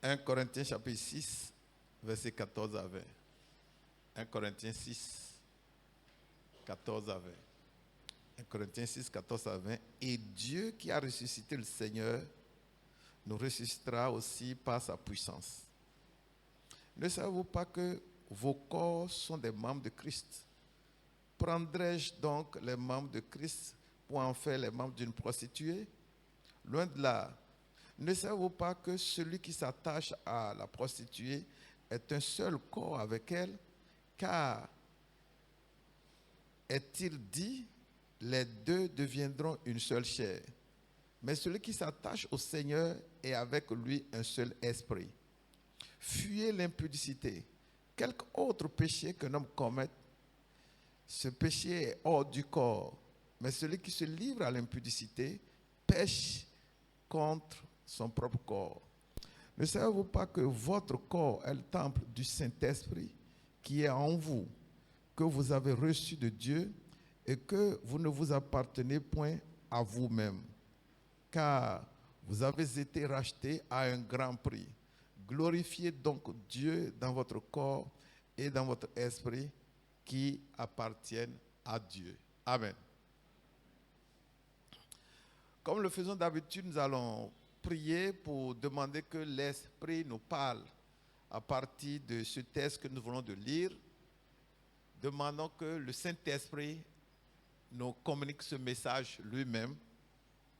1 Corinthiens chapitre 6, versets 14 à 20. 1 Corinthiens 6, 14 à 20. 1 Corinthiens 6, 14 à 20. Et Dieu qui a ressuscité le Seigneur nous ressuscitera aussi par sa puissance. Ne savez-vous pas que vos corps sont des membres de Christ? Prendrais-je donc les membres de Christ pour en faire les membres d'une prostituée? Loin de là. Ne savez-vous pas que celui qui s'attache à la prostituée est un seul corps avec elle? Car est-il dit, les deux deviendront une seule chair. Mais celui qui s'attache au Seigneur est avec lui un seul esprit. Fuyez l'impudicité. Quelque autre péché qu'un homme commette, ce péché est hors du corps. Mais celui qui se livre à l'impudicité pêche contre son propre corps. Ne savez-vous pas que votre corps est le temple du Saint-Esprit qui est en vous, que vous avez reçu de Dieu et que vous ne vous appartenez point à vous-même, car vous avez été rachetés à un grand prix. Glorifiez donc Dieu dans votre corps et dans votre esprit qui appartiennent à Dieu. Amen. Comme le faisons d'habitude, nous allons prier pour demander que l'Esprit nous parle à partir de ce texte que nous venons de lire. Demandons que le Saint-Esprit nous communique ce message lui-même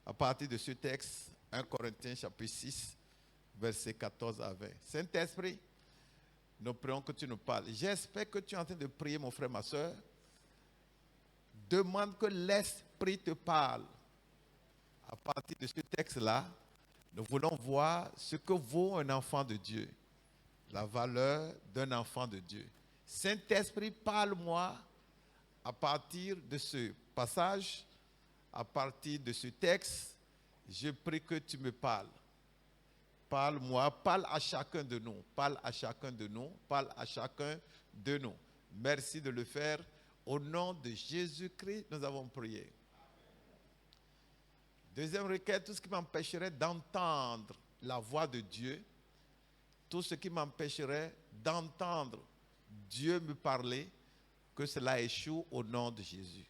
à partir de ce texte, 1 Corinthiens chapitre 6, versets 14 à 20. Saint-Esprit, nous prions que tu nous parles. J'espère que tu es en train de prier, mon frère, ma soeur. Demande que l'Esprit te parle. À partir de ce texte-là, nous voulons voir ce que vaut un enfant de Dieu, la valeur d'un enfant de Dieu. Saint-Esprit, parle-moi à partir de ce passage, à partir de ce texte. Je prie que tu me parles. Parle-moi, parle à chacun de nous, parle à chacun de nous, parle à chacun de nous. Merci de le faire. Au nom de Jésus-Christ, nous avons prié. Deuxième requête, tout ce qui m'empêcherait d'entendre la voix de Dieu, tout ce qui m'empêcherait d'entendre Dieu me parler, que cela échoue au nom de Jésus.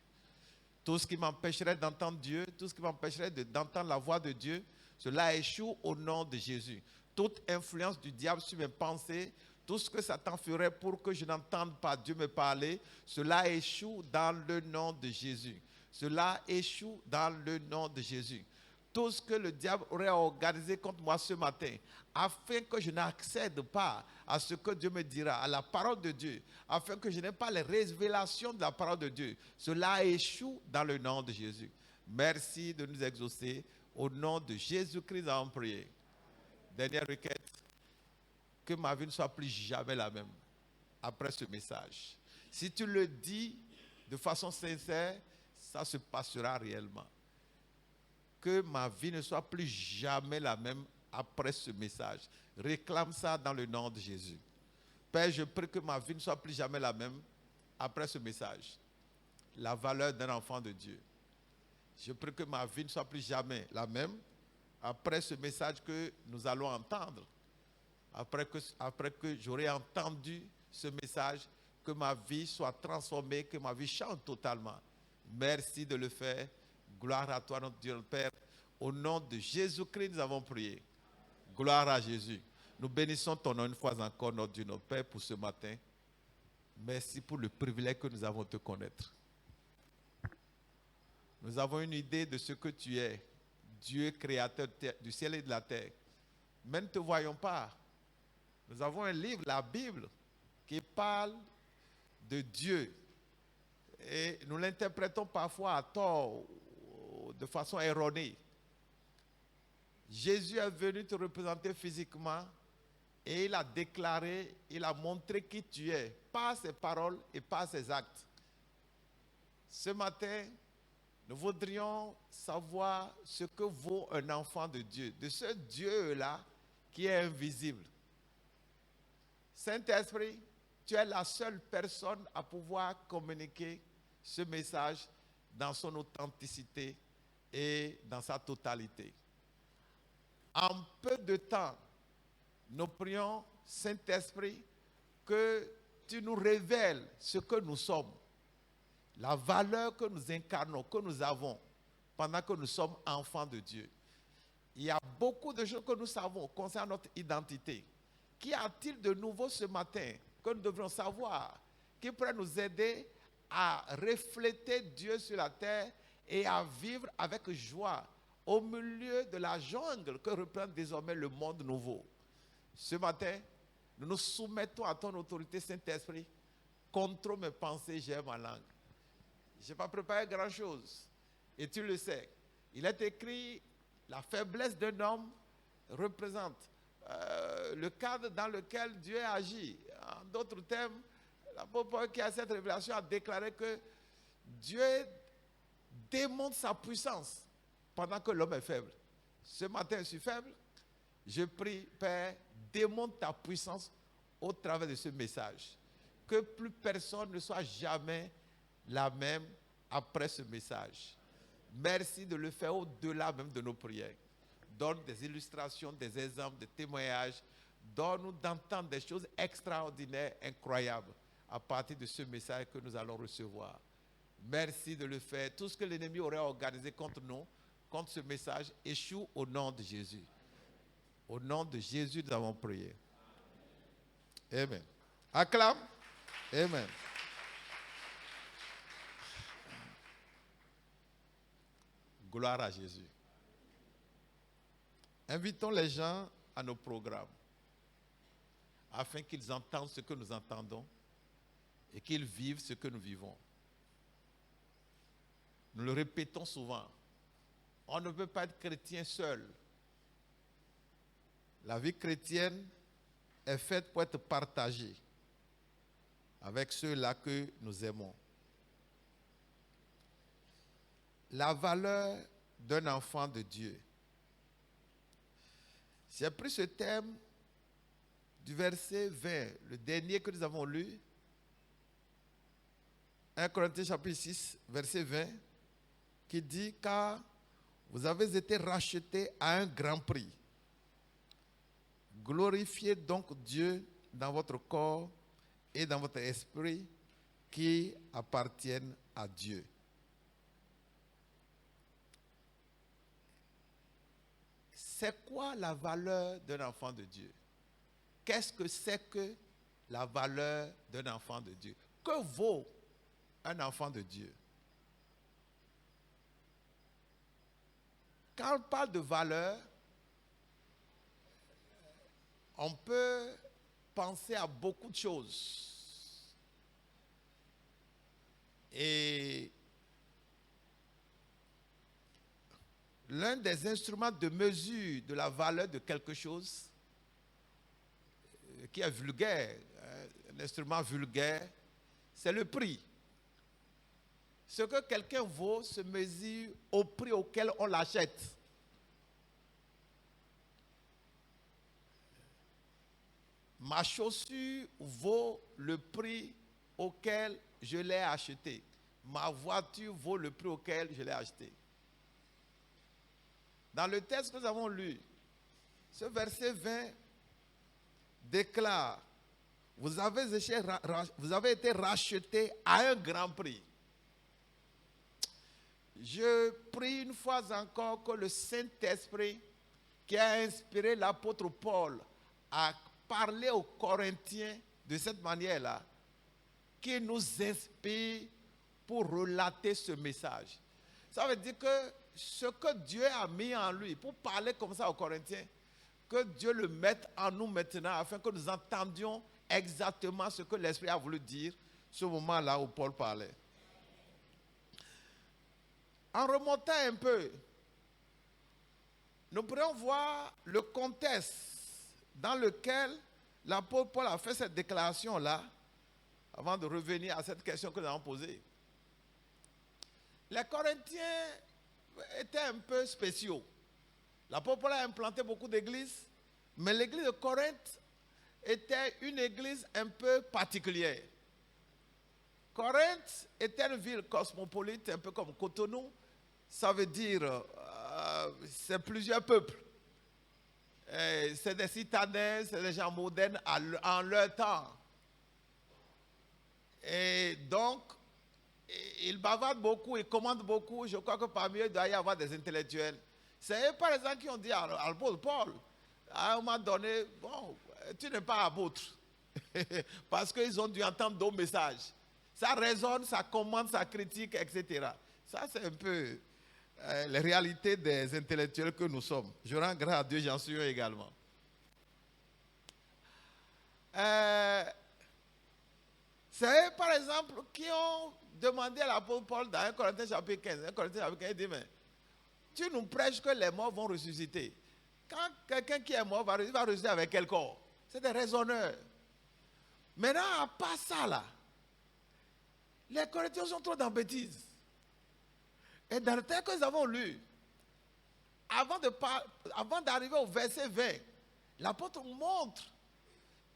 Tout ce qui m'empêcherait d'entendre Dieu, tout ce qui m'empêcherait d'entendre la voix de Dieu, cela échoue au nom de Jésus. Toute influence du diable sur mes pensées, tout ce que Satan ferait pour que je n'entende pas Dieu me parler, cela échoue dans le nom de Jésus. Cela échoue dans le nom de Jésus. Tout ce que le diable aurait organisé contre moi ce matin, afin que je n'accède pas à ce que Dieu me dira, à la parole de Dieu, afin que je n'ai pas les révélations de la parole de Dieu, cela échoue dans le nom de Jésus. Merci de nous exaucer. Au nom de Jésus-Christ, nous avons prié. Dernière requête, que ma vie ne soit plus jamais la même après ce message. Si tu le dis de façon sincère, ça se passera réellement. Que ma vie ne soit plus jamais la même après ce message. Réclame ça dans le nom de Jésus. Père, je prie que ma vie ne soit plus jamais la même après ce message. La valeur d'un enfant de Dieu. Je prie que ma vie ne soit plus jamais la même après ce message que nous allons entendre. Après que j'aurai entendu ce message, que ma vie soit transformée, que ma vie change totalement. Merci de le faire. Gloire à toi, notre Dieu, notre Père. Au nom de Jésus-Christ, nous avons prié. Gloire à Jésus. Nous bénissons ton nom une fois encore, notre Dieu, notre Père, pour ce matin. Merci pour le privilège que nous avons de te connaître. Nous avons une idée de ce que tu es, Dieu créateur du ciel et de la terre. Mais nous ne te voyons pas. Nous avons un livre, la Bible, qui parle de Dieu. Et nous l'interprétons parfois à tort, de façon erronée. Jésus est venu te représenter physiquement et il a déclaré, il a montré qui tu es, par ses paroles et par ses actes. Ce matin, nous voudrions savoir ce que vaut un enfant de Dieu, de ce Dieu-là qui est invisible. Saint-Esprit, tu es la seule personne à pouvoir communiquer ce message dans son authenticité et dans sa totalité. En peu de temps, Nous prions, Saint-Esprit, que tu nous révèles ce que nous sommes, la valeur que nous incarnons, que nous avons pendant que nous sommes enfants de Dieu. Il y a beaucoup de choses que nous savons concernant notre identité. Qu'y a-t-il de nouveau ce matin que nous devrions savoir, qui pourrait nous aider à refléter Dieu sur la terre et à vivre avec joie au milieu de la jungle que représente désormais le monde nouveau? Ce matin, nous nous soumettons à ton autorité, Saint-Esprit. Contrôle mes pensées, j'aime ma langue. Je n'ai pas préparé grand-chose. Et tu le sais. Il est écrit, la faiblesse d'un homme représente le cadre dans lequel Dieu agit. En d'autres termes, l'apôtre Paul qui a cette révélation a déclaré que Dieu démontre sa puissance pendant que l'homme est faible. Ce matin, je suis faible. Je prie, Père, démontre ta puissance au travers de ce message. Que plus personne ne soit jamais la même après ce message. Merci de le faire au-delà même de nos prières. Donne des illustrations, des exemples, des témoignages. Donne-nous d'entendre des choses extraordinaires, incroyables, à partir de ce message que nous allons recevoir. Merci de le faire. Tout ce que l'ennemi aurait organisé contre nous, contre ce message, échoue au nom de Jésus. Au nom de Jésus, nous avons prié. Amen. Acclame. Amen. Gloire à Jésus. Invitons les gens à nos programmes afin qu'ils entendent ce que nous entendons et qu'ils vivent ce que nous vivons. Nous le répétons souvent. On ne peut pas être chrétien seul. La vie chrétienne est faite pour être partagée avec ceux-là que nous aimons. La valeur d'un enfant de Dieu. J'ai pris ce thème du verset 20, le dernier que nous avons lu, 1 Corinthiens chapitre 6, verset 20, qui dit « Car vous avez été rachetés à un grand prix. Glorifiez donc Dieu dans votre corps et dans votre esprit qui appartiennent à Dieu. » C'est quoi la valeur d'un enfant de Dieu? Qu'est-ce que c'est que la valeur d'un enfant de Dieu? Que vaut un enfant de Dieu? Quand on parle de valeur, on peut penser à beaucoup de choses. Et l'un des instruments de mesure de la valeur de quelque chose, qui est vulgaire, un instrument vulgaire, c'est le prix. Ce que quelqu'un vaut se mesure au prix auquel on l'achète. Ma chaussure vaut le prix auquel je l'ai achetée. Ma voiture vaut le prix auquel je l'ai achetée. Dans le texte que nous avons lu, ce verset 20 déclare, vous avez été rachetés à un grand prix. Je prie une fois encore que le Saint-Esprit qui a inspiré l'apôtre Paul à parler aux Corinthiens de cette manière-là, qui nous inspire pour relater ce message. Ça veut dire que ce que Dieu a mis en lui, pour parler comme ça aux Corinthiens, que Dieu le mette en nous maintenant, afin que nous entendions exactement ce que l'Esprit a voulu dire, ce moment-là où Paul parlait. En remontant un peu, nous pourrions voir le contexte dans lequel l'apôtre Paul a fait cette déclaration-là, avant de revenir à cette question que nous avons posée. Les Corinthiens étaient un peu spéciaux. L'apôtre Paul a implanté beaucoup d'églises, mais l'église de Corinthe était une église un peu particulière. Corinthe était une ville cosmopolite, un peu comme Cotonou. Ça veut dire, c'est plusieurs peuples. C'est des citadins, c'est des gens modernes en leur temps. Et donc, ils bavardent beaucoup, ils commandent beaucoup. Je crois que parmi eux, il doit y avoir des intellectuels. C'est eux, par exemple, qui ont dit à l'apôtre Paul, à un moment donné, bon, tu n'es pas apôtre. Parce qu'ils ont dû entendre d'autres messages. Ça résonne, ça commande, ça critique, etc. Ça, c'est un peu les réalités des intellectuels que nous sommes. Je rends grâce à Dieu, j'en suis un également. C'est eux, par exemple, qui ont demandé à l'apôtre Paul dans 1 Corinthiens chapitre 15. 1 Corinthiens chapitre 15, il dit, mais tu nous prêches que les morts vont ressusciter. Quand quelqu'un qui est mort il va ressusciter avec quel corps? C'est des raisonneurs. Maintenant, à part ça, là, les Corinthiens sont trop dans bêtises. Et dans le texte que nous avons lu, avant d'arriver au verset 20, l'apôtre montre,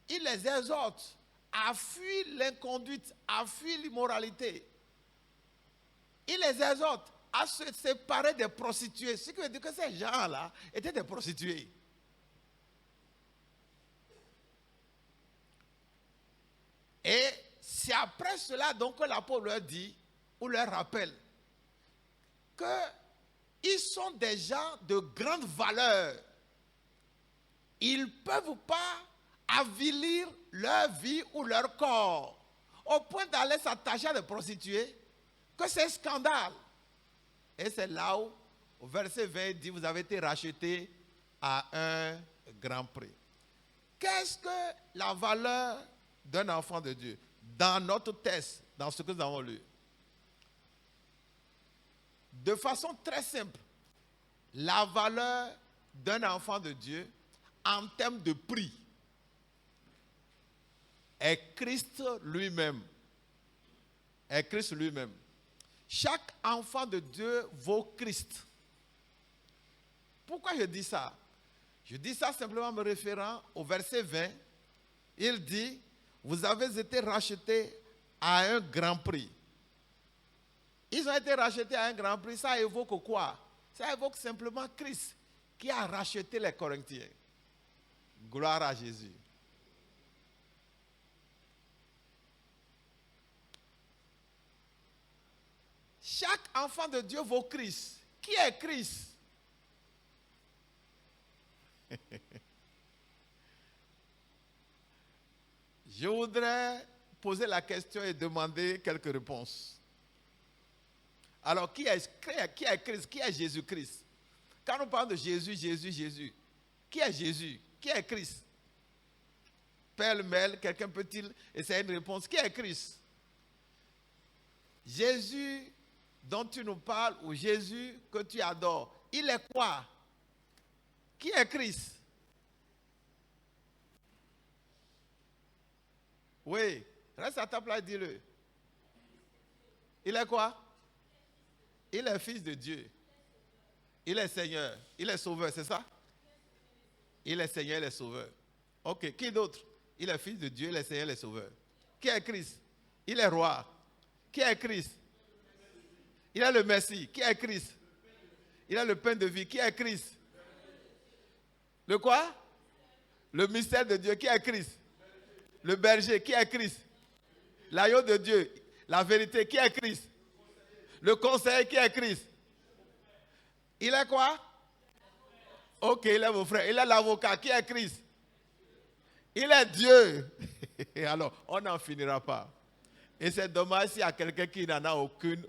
il les exhorte à fuir l'inconduite, à fuir l'immoralité. Il les exhorte à se séparer des prostituées. Ce qui veut dire que ces gens-là étaient des prostituées. Et c'est après cela donc que l'apôtre leur dit, ou leur rappelle, qu'ils sont des gens de grande valeur. Ils ne peuvent pas avilir leur vie ou leur corps au point d'aller s'attacher à des prostituées, que c'est scandale. Et c'est là où, au verset 20, il dit, vous avez été rachetés à un grand prix. Qu'est-ce que la valeur d'un enfant de Dieu? Dans notre texte, dans ce que nous avons lu, de façon très simple, la valeur d'un enfant de Dieu en termes de prix est Christ lui-même. Est Christ lui-même. Chaque enfant de Dieu vaut Christ. Pourquoi je dis ça? Je dis ça simplement me référant au verset 20. Il dit, vous avez été rachetés à un grand prix. Ils ont été rachetés à un grand prix. Ça évoque quoi? Ça évoque simplement Christ qui a racheté les Corinthiens. Gloire à Jésus. Chaque enfant de Dieu vaut Christ. Qui est Christ? Je voudrais poser la question et demander quelques réponses. Alors, qui est Christ? Qui est Jésus-Christ? Quand nous parlons de Jésus, qui est Jésus? Qui est Christ? Pêle-mêle, quelqu'un peut-il essayer une réponse? Qui est Christ? Jésus dont tu nous parles, ou Jésus que tu adores, il est quoi? Qui est Christ? Oui, reste à ta place, dis-le. Il est quoi? Il est fils de Dieu. Il est Seigneur. Il est sauveur, c'est ça? Il est Seigneur, il est sauveur. Ok, qui d'autre? Il est fils de Dieu, il est Seigneur, il est sauveur. Qui est Christ? Il est roi. Qui est Christ? Il est le Messie. Qui est Christ? Il est le pain de vie. Qui est Christ? Le quoi? Le mystère de Dieu. Qui est Christ? Le berger. Qui est Christ? L'agneau de Dieu. La vérité. Qui est Christ? Le conseiller. Qui est Christ? Il est quoi? Ok, il est mon frère. Il est l'avocat. Qui est Christ? Il est Dieu. Alors, on n'en finira pas. Et c'est dommage s'il y a quelqu'un qui n'en a aucune.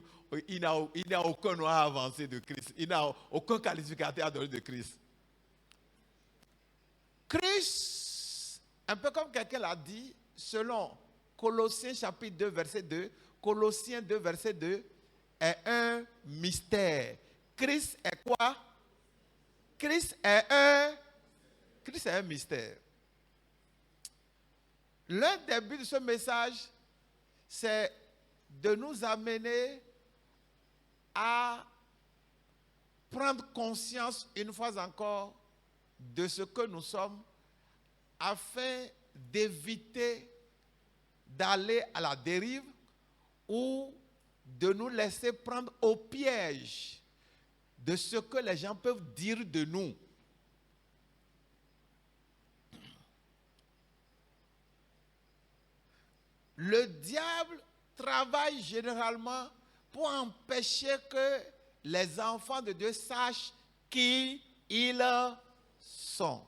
Il n'a aucun droit à avancer de Christ. Il n'a aucun qualificateur à donner de Christ. Christ, un peu comme quelqu'un l'a dit, selon Colossiens chapitre 2, verset 2, Colossiens 2, verset 2, est un mystère. Christ est quoi? Christ est un mystère. L'un des buts de ce message, c'est de nous amener à prendre conscience une fois encore de ce que nous sommes afin d'éviter d'aller à la dérive ou de nous laisser prendre au piège de ce que les gens peuvent dire de nous. le diable travaille généralement pour empêcher que les enfants de Dieu sachent qui ils sont.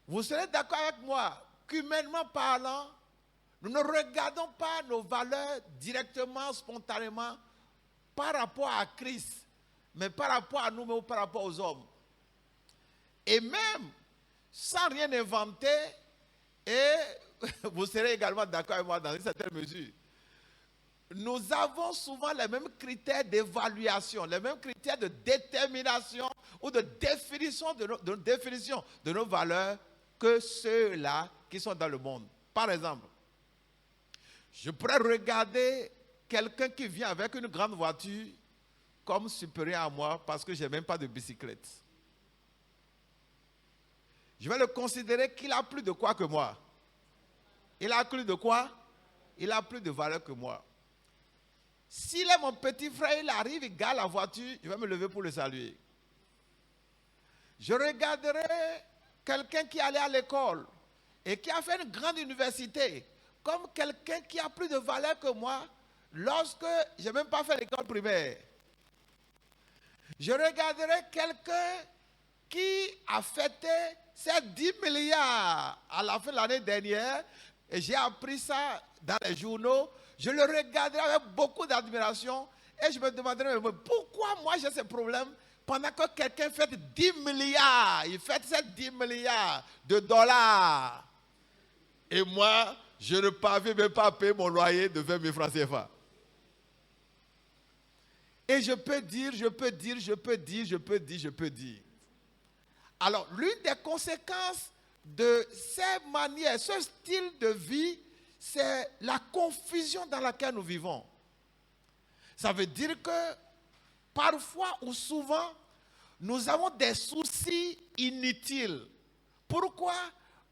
Vous serez d'accord avec moi qu'humainement parlant, nous ne regardons pas nos valeurs directement, spontanément, par rapport à Christ, mais par rapport à nous-mêmes ou par rapport aux hommes. Et même, sans rien inventer, et vous serez également d'accord avec moi dans une certaine mesure, nous avons souvent les mêmes critères d'évaluation, les mêmes critères de détermination ou de définition de nos valeurs que ceux-là qui sont dans le monde. Par exemple, je pourrais regarder quelqu'un qui vient avec une grande voiture comme supérieur à moi parce que je n'ai même pas de bicyclette. Je vais le considérer qu'il a plus de quoi que moi. Il a plus de quoi? Il a plus de valeur que moi. S'il est mon petit frère, il arrive, il gare la voiture, je vais me lever pour le saluer. Je regarderai quelqu'un qui allait à l'école et qui a fait une grande université comme quelqu'un qui a plus de valeur que moi lorsque je n'ai même pas fait l'école primaire. Je regarderai quelqu'un qui a fêté ses 10 milliards à la fin de l'année dernière et j'ai appris ça dans les journaux. Je le regarderai avec beaucoup d'admiration et je me demanderai pourquoi moi j'ai ces problèmes pendant que quelqu'un fête 10 milliards, il fête ces 10 milliards de dollars. Et moi, je ne parviens même pas à payer mon loyer de 20 000 francs CFA. Et je peux dire. Alors, l'une des conséquences de ces manières, ce style de vie, c'est la confusion dans laquelle nous vivons. Ça veut dire que parfois ou souvent, nous avons des soucis inutiles. Pourquoi?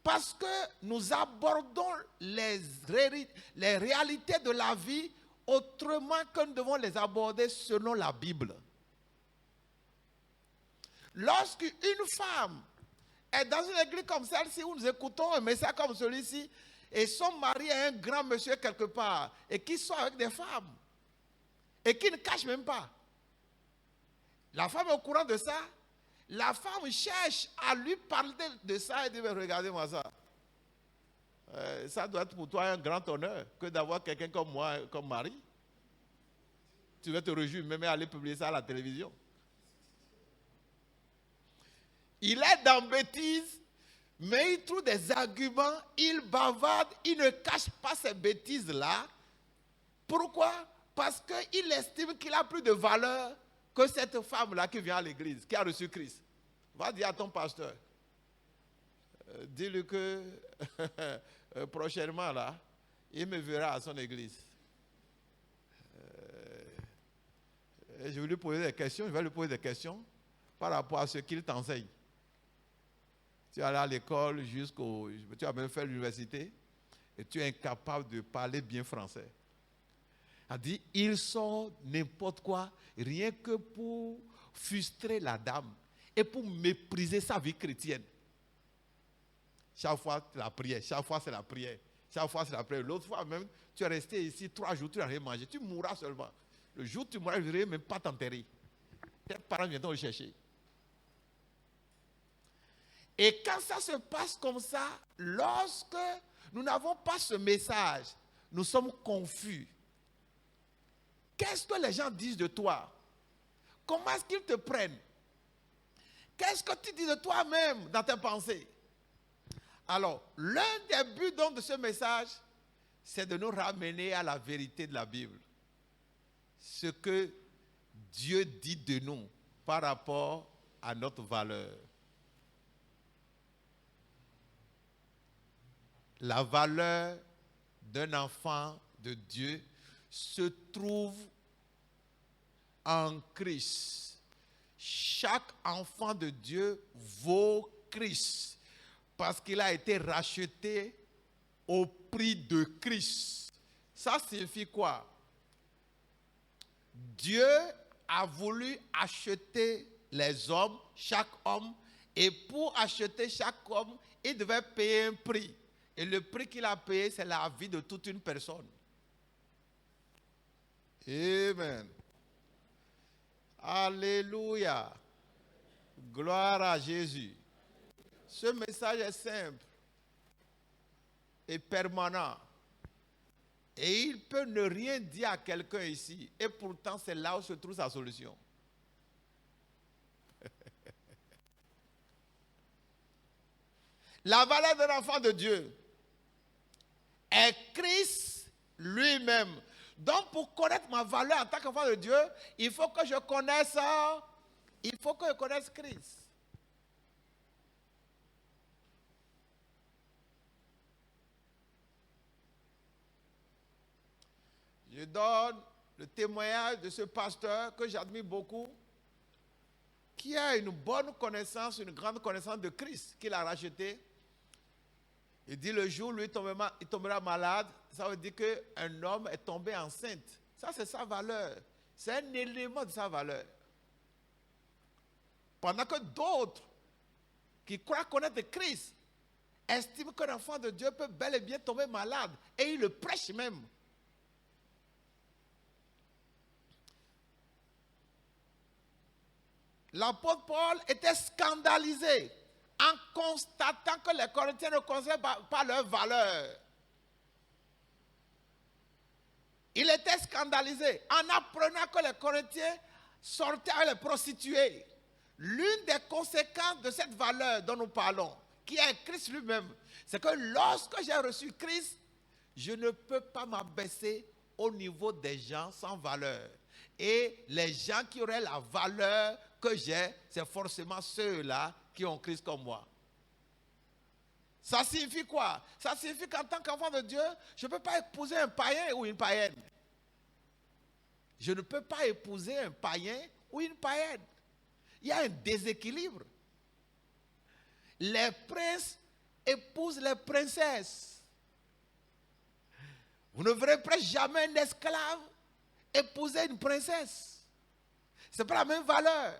Parce que nous abordons les réalités de la vie autrement que nous devons les aborder selon la Bible. Lorsqu'une femme est dans une église comme celle-ci où nous écoutons un message comme celui-ci et son mari est un grand monsieur quelque part et qui sort avec des femmes et qui ne cache même pas. La femme est au courant de ça. La femme cherche à lui parler de ça et dit, regardez-moi ça. Ça doit être pour toi un grand honneur que d'avoir quelqu'un comme moi, comme mari. Tu vas te réjouir même aller publier ça à la télévision. Il est dans bêtise, mais il trouve des arguments, il bavarde, il ne cache pas ces bêtises-là. Pourquoi? Parce qu'il estime qu'il a plus de valeur que cette femme-là qui vient à l'église, qui a reçu Christ. Va dire à ton pasteur, dis-lui que prochainement, là, il me verra à son église. Et je vais lui poser des questions, par rapport à ce qu'il t'enseigne. Tu es allé à l'école tu as même fait l'université et tu es incapable de parler bien français. Elle dit, il sort n'importe quoi, rien que pour frustrer la dame et pour mépriser sa vie chrétienne. Chaque fois, c'est la prière. L'autre fois même, tu es resté ici 3 jours, tu n'as rien mangé. Tu mourras seulement. Le jour où tu mourras, je ne vais même pas t'enterrer. Tes parents viendront le chercher. Et quand ça se passe comme ça, lorsque nous n'avons pas ce message, nous sommes confus. Qu'est-ce que les gens disent de toi? Comment est-ce qu'ils te prennent? Qu'est-ce que tu dis de toi-même dans tes pensées? Alors, l'un des buts donc de ce message, c'est de nous ramener à la vérité de la Bible. Ce que Dieu dit de nous par rapport à notre valeur. La valeur d'un enfant de Dieu se trouve en Christ. Chaque enfant de Dieu vaut Christ parce qu'il a été racheté au prix de Christ. Ça signifie quoi? Dieu a voulu acheter les hommes, chaque homme, et pour acheter chaque homme, il devait payer un prix. Et le prix qu'il a payé, c'est la vie de toute une personne. Amen. Alléluia. Gloire à Jésus. Ce message est simple et permanent. Et il peut ne rien dire à quelqu'un ici. Et pourtant, c'est là où se trouve sa solution. La valeur d'un enfant de Dieu est Christ lui-même. Donc, pour connaître ma valeur en tant qu'enfant de Dieu, il faut que je connaisse Christ. Je donne le témoignage de ce pasteur que j'admire beaucoup, qui a une bonne connaissance, une grande connaissance de Christ, qu'il a racheté. Il dit le jour où lui il tombera malade, ça veut dire qu'un homme est tombé enceinte. Ça, c'est sa valeur. C'est un élément de sa valeur. Pendant que d'autres qui croient connaître Christ estiment qu'un enfant de Dieu peut bel et bien tomber malade. Et il le prêche même. L'apôtre Paul était scandalisé en constatant que les Corinthiens ne connaissaient pas leur valeur. Il était scandalisé en apprenant que les Corinthiens sortaient avec les prostituées. L'une des conséquences de cette valeur dont nous parlons, qui est Christ lui-même, c'est que lorsque j'ai reçu Christ, je ne peux pas m'abaisser au niveau des gens sans valeur. Et les gens qui auraient la valeur que j'ai, c'est forcément ceux-là qui ont Christ comme moi. Ça signifie quoi? Ça signifie qu'en tant qu'enfant de Dieu, je ne peux pas épouser un païen ou une païenne. Je ne peux pas épouser un païen ou une païenne. Il y a un déséquilibre. Les princes épousent les princesses. Vous ne verrez presque jamais un esclave épouser une princesse. Ce n'est pas la même valeur.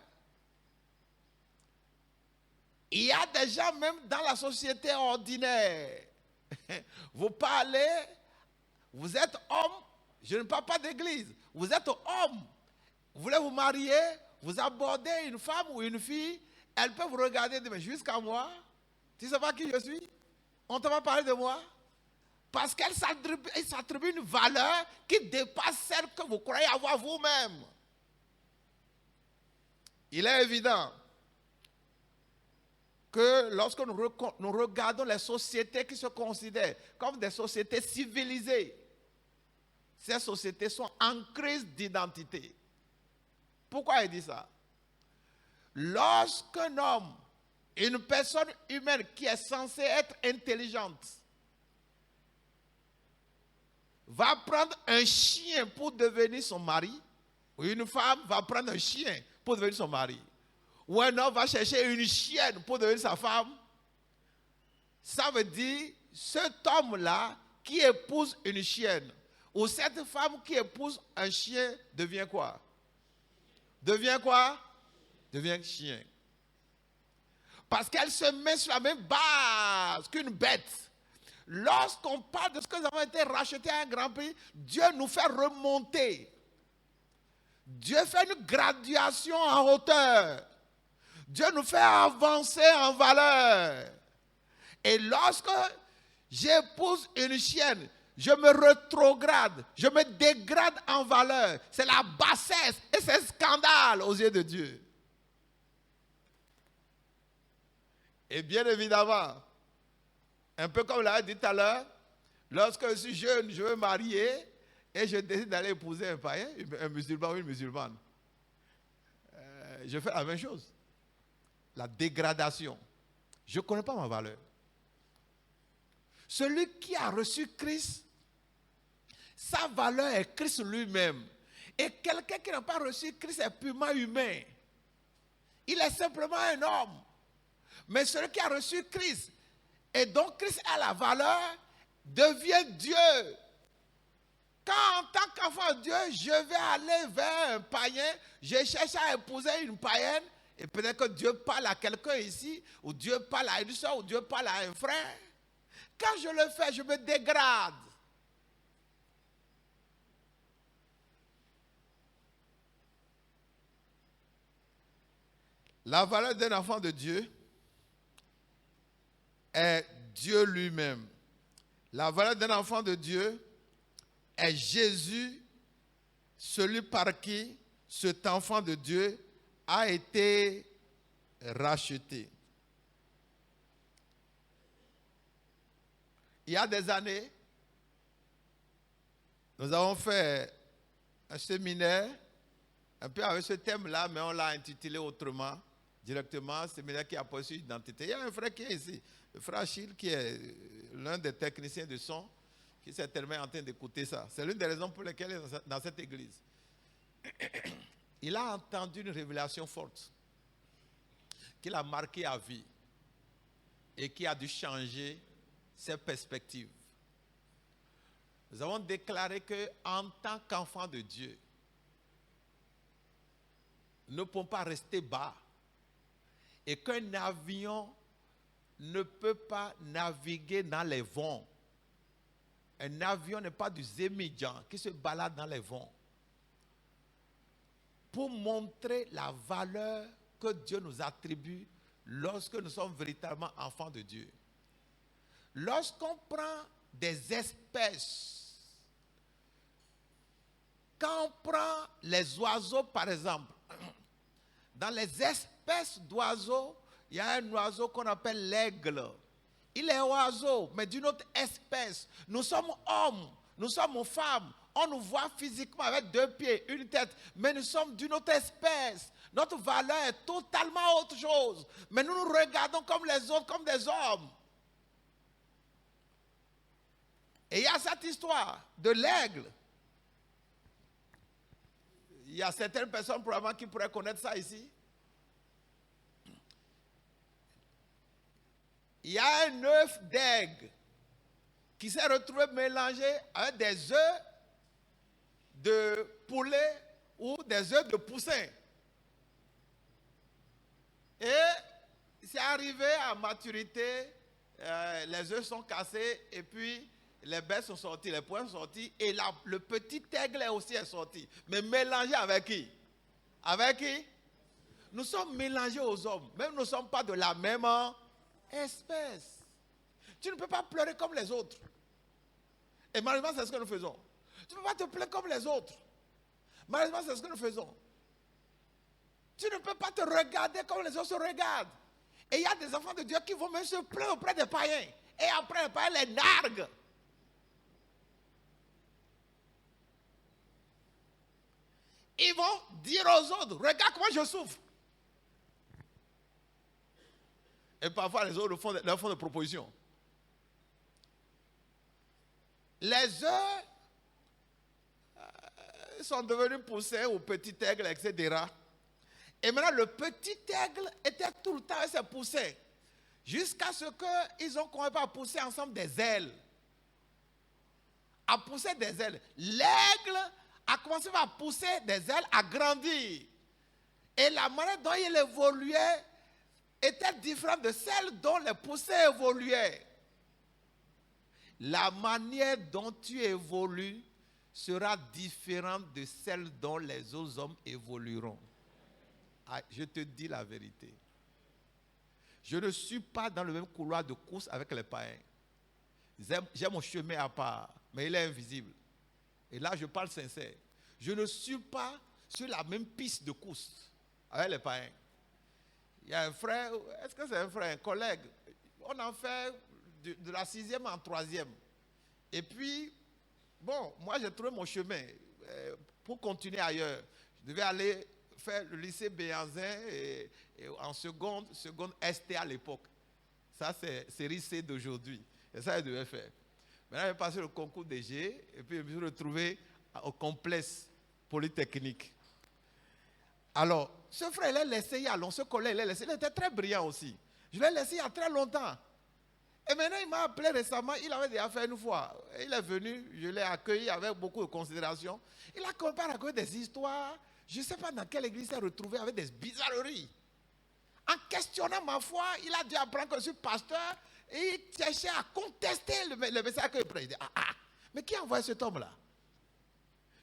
Il y a des gens même dans la société ordinaire. Vous parlez, vous êtes homme, je ne parle pas d'église, vous êtes homme, vous voulez vous marier, vous abordez une femme ou une fille, elle peut vous regarder et dire, mais jusqu'à moi, tu ne sais pas qui je suis? On ne t'a pas parlé de moi? Parce qu'elle s'attribue une valeur qui dépasse celle que vous croyez avoir vous-même. Il est évident que lorsque nous regardons les sociétés qui se considèrent comme des sociétés civilisées, ces sociétés sont en crise d'identité. Pourquoi il dit ça? Lorsqu'un homme, une personne humaine qui est censée être intelligente, va prendre un chien pour devenir son mari, ou une femme va prendre un chien pour devenir son mari, ou un homme va chercher une chienne pour devenir sa femme, ça veut dire cet homme-là qui épouse une chienne, ou cette femme qui épouse un chien devient quoi? Devient quoi? Devient chien. Parce qu'elle se met sur la même base qu'une bête. Lorsqu'on parle de ce que nous avons été rachetés à un grand prix, Dieu nous fait remonter. Dieu fait une graduation en hauteur. Dieu nous fait avancer en valeur. Et lorsque j'épouse une chienne, je me rétrograde, je me dégrade en valeur. C'est la bassesse et c'est scandale aux yeux de Dieu. Et bien évidemment, un peu comme l'a dit tout à l'heure, lorsque je suis jeune, je veux marier et je décide d'aller épouser un païen, un musulman ou une musulmane. Je fais la même chose. La dégradation. Je ne connais pas ma valeur. Celui qui a reçu Christ, sa valeur est Christ lui-même. Et quelqu'un qui n'a pas reçu Christ est purement humain. Il est simplement un homme. Mais celui qui a reçu Christ, et donc Christ a la valeur, devient Dieu. Quand en tant qu'enfant de Dieu, je vais aller vers un païen, je cherche à épouser une païenne, et peut-être que Dieu parle à quelqu'un ici, ou Dieu parle à une soeur, ou Dieu parle à un frère. Quand je le fais, je me dégrade. La valeur d'un enfant de Dieu est Dieu lui-même. La valeur d'un enfant de Dieu est Jésus, celui par qui cet enfant de Dieu a été racheté. Il y a des années, nous avons fait un séminaire un peu avec ce thème-là, mais on l'a intitulé autrement, directement, séminaire qui a poursuivi l'identité. Il y a un frère qui est ici, le frère Achille, qui est l'un des techniciens de son, qui s'est tellement en train d'écouter ça. C'est l'une des raisons pour lesquelles il est dans cette église. Il a entendu une révélation forte qui l'a marqué à vie et qui a dû changer ses perspectives. Nous avons déclaré qu'en tant qu'enfant de Dieu, nous ne pouvons pas rester bas et qu'un avion ne peut pas naviguer dans les vents. Un avion n'est pas du Zémidjan qui se balade dans les vents. Pour montrer la valeur que Dieu nous attribue lorsque nous sommes véritablement enfants de Dieu. Lorsqu'on prend des espèces, quand on prend les oiseaux par exemple, dans les espèces d'oiseaux, il y a un oiseau qu'on appelle l'aigle. Il est oiseau, mais d'une autre espèce. Nous sommes hommes, nous sommes femmes. On nous voit physiquement avec 2 pieds, une tête, mais nous sommes d'une autre espèce. Notre valeur est totalement autre chose. Mais nous nous regardons comme les autres, comme des hommes. Et il y a cette histoire de l'aigle. Il y a certaines personnes probablement qui pourraient connaître ça ici. Il y a un œuf d'aigle qui s'est retrouvé mélangé avec des œufs de poulet ou des œufs de poussin. Et c'est arrivé à maturité, les œufs sont cassés et puis les baies sont sorties, les poings sont sortis et le petit aigle aussi est sorti. Mais mélangé avec qui? Avec qui? Nous sommes mélangés aux hommes, même nous ne sommes pas de la même espèce. Tu ne peux pas pleurer comme les autres. Et malheureusement, c'est ce que nous faisons. Tu ne peux pas te plaindre comme les autres. Malheureusement, c'est ce que nous faisons. Tu ne peux pas te regarder comme les autres se regardent. Et il y a des enfants de Dieu qui vont même se plaindre auprès des païens. Et après, les païens les narguent. Ils vont dire aux autres, regarde comment je souffre. Et parfois, les autres leur font des propositions. Les œufs sont devenus poussins au petit aigle, etc. Et maintenant, le petit aigle était tout le temps avec ses poussins. Jusqu'à ce qu'ils ont commencé à pousser ensemble des ailes. À pousser des ailes. L'aigle a commencé à pousser des ailes, à grandir. Et la manière dont il évoluait était différente de celle dont les poussins évoluaient. La manière dont tu évolues sera différente de celle dont les autres hommes évolueront. Ah, je te dis la vérité. Je ne suis pas dans le même couloir de course avec les païens. J'ai mon chemin à part, mais il est invisible. Et là, je parle sincère. Je ne suis pas sur la même piste de course avec les païens. Il y a un frère, est-ce que c'est un frère, un collègue? On en fait de la 6e en 3e. Et puis, bon, moi j'ai trouvé mon chemin pour continuer ailleurs. Je devais aller faire le lycée Béanzin et en seconde ST à l'époque. Ça, c'est série C d'aujourd'hui. Et ça, je devais faire. Maintenant, j'ai passé le concours DG et puis je me suis retrouvé au complexe polytechnique. Alors, ce frère, il l'a laissé il y a longtemps, ce collègue, il l'a laissé. Il était très brillant aussi. Je l'ai laissé il y a très longtemps. Et maintenant, il m'a appelé récemment, il avait déjà fait une fois. Il est venu, je l'ai accueilli avec beaucoup de considération. Il a commencé à raconter des histoires. Je ne sais pas dans quelle église il s'est retrouvé avec des bizarreries. En questionnant ma foi, il a dû apprendre que je suis pasteur Et il cherchait à contester le message que je prêchais. Mais qui a envoyé cet homme-là?